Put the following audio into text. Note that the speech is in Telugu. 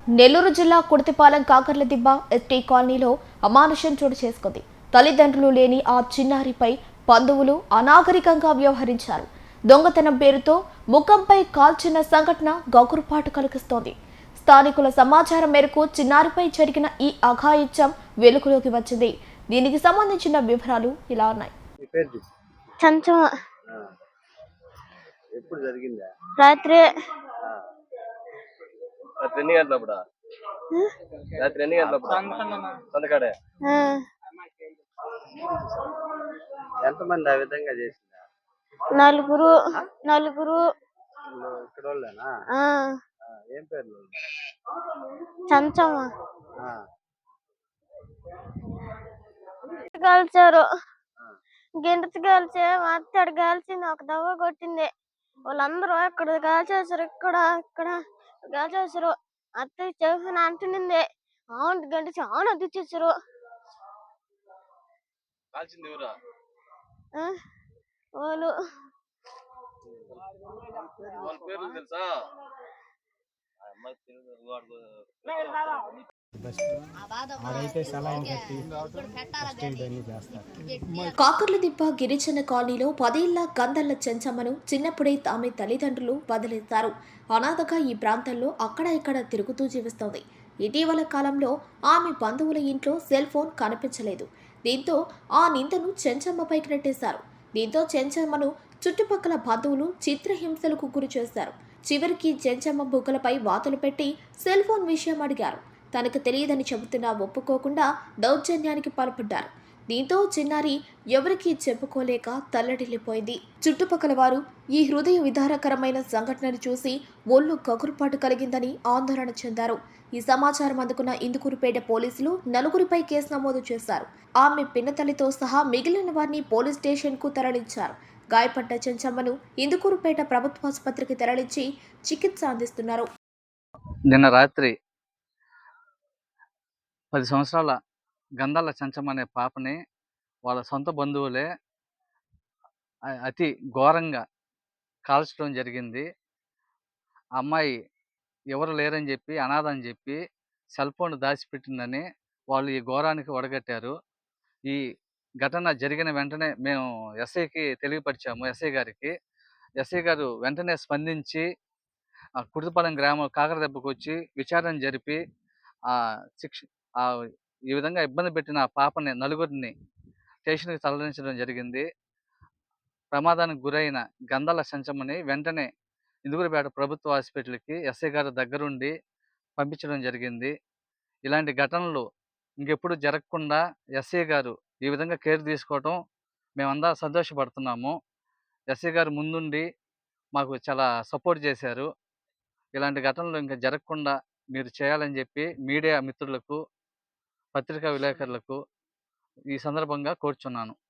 నెల్లూరు జిల్లా కుర్తిపాలెం కాకర్లదిబ్బ ఎస్టీ కాలనీలో అమానుషం చోటు చేసుకుంది. తల్లిదండ్రులు లేని ఆ చిన్నారిపై బంధువులు అనాగరికంగా వ్యవహరించారు. దొంగతనం పేరుతో ముఖంపై కాల్చిన సంఘటన గగురుపాటు కలిగిస్తోంది. స్థానికుల సమాచారం మేరకు చిన్నారిపై జరిగిన ఈ అఘాయిత్యం వెలుగులోకి వచ్చింది. దీనికి సంబంధించిన వివరాలు ఇలా ఉన్నాయి. రాత్రి ఎన్ని గంటలప్పుడు రాత్రి ఎన్ని గంటలప్పుడు సందకాడే ఎంతమంది ఆ విధంగా చేసిందా? నలుగురు ఇక్కడ వాళ్ళేనా? ఏం పేర్లు? చంచమ్మ కాల్చారు. గింటతో కాల్చి మా అత్తడు కాల్చింది, ఒక దవ్వ కొట్టింది. వాళ్ళందరూ ఇక్కడ కాల్చేసారు, ఇక్కడ కాల్చేసారు. అత్త చెవిన అంటునింది, అవును గంట చాలా అద్దిచ్చేసారు. వాళ్ళు పేర్లు తెలుసా? కాకర్లదిబ్బ గిరిజన కాలనీలో 10 ఏళ్ల గందల్ల చెంచమ్మను చిన్నప్పుడే ఆమె తల్లిదండ్రులు వదిలేస్తారు. అనాథగా ఈ ప్రాంతంలో అక్కడ ఇక్కడ తిరుగుతూ జీవిస్తోంది. ఇటీవల కాలంలో ఆమె బంధువుల ఇంట్లో సెల్ ఫోన్ కనిపించలేదు. దీంతో ఆ నిందను చెంచమ్మపైకి నెట్టేశారు. దీంతో చెంచమ్మను చుట్టుపక్కల బంధువులు చిత్రహింసలకు గురి చేశారు. చివరికి చెంచమ్మ బుగ్గలపై వాతలు పెట్టి సెల్ ఫోన్ విషయం అడిగారు. తనకు తెలియదని చెబుతున్నా ఒప్పుకోకుండా దౌర్జన్యానికి పాల్పడ్డారు. దీంతో చిన్నారి ఎవరికీ చెప్పుకోలేక తల్లడిల్లిపోయింది. చుట్టుపక్కల వారు ఈ హృదయ విదారకరమైన సంఘటనను చూసి ఒళ్ళు గగురుపాటు కలిగిందని ఆందోళన చెందారు. ఈ సమాచారం అందుకున్న ఇందుకూరుపేట పోలీసులు నలుగురిపై కేసు నమోదు చేశారు. ఆమె పిన్నతల్లితో సహా మిగిలిన వారిని పోలీస్ స్టేషన్కు తరలించారు. గాయపడ్డ చెంచమ్మను ఇందుకూరుపేట ప్రభుత్వాసుపత్రికి తరలించి చికిత్స అందిస్తున్నారు. నిన్న రాత్రి 10 సంవత్సరాల గంధాల చెంచమ్మ అనే పాపని వాళ్ళ సొంత బంధువులే అతి ఘోరంగా కాల్చడం జరిగింది. ఆ అమ్మాయి ఎవరు లేరని చెప్పి, అనాథ అని చెప్పి సెల్ ఫోన్ దాచిపెట్టిందని వాళ్ళు ఈ ఘోరానికి ఒడగట్టారు. ఈ ఘటన జరిగిన వెంటనే మేము ఎస్ఐకి తెలియపరిచాము. ఎస్ఐ గారికి. ఎస్ఐ గారు వెంటనే స్పందించి కుర్తిపాలెం గ్రామం కాకరదెబ్బకు వచ్చి విచారణ జరిపి ఈ విధంగా ఇబ్బంది పెట్టిన ఆ పాపని నలుగురిని స్టేషన్కి తరలించడం జరిగింది. ప్రమాదానికి గురైన గంధాల చెంచమ్మని వెంటనే ఇందుకూరుపేట ప్రభుత్వ హాస్పిటల్కి ఎస్ఐ గారి దగ్గరుండి పంపించడం జరిగింది. ఇలాంటి ఘటనలు ఇంకెప్పుడు జరగకుండా ఎస్ఐ గారు ఈ విధంగా కేర్ తీసుకోవటం మేమందరం సంతోషపడుతున్నాము. ఎస్ఐ గారు ముందుండి మాకు చాలా సపోర్ట్ చేశారు. ఇలాంటి ఘటనలు ఇంకా జరగకుండా మీరు చేయాలని చెప్పి మీడియా మిత్రులకు, పత్రికా విలేకరులకు ఈ సందర్భంగా కోరుచున్నాను.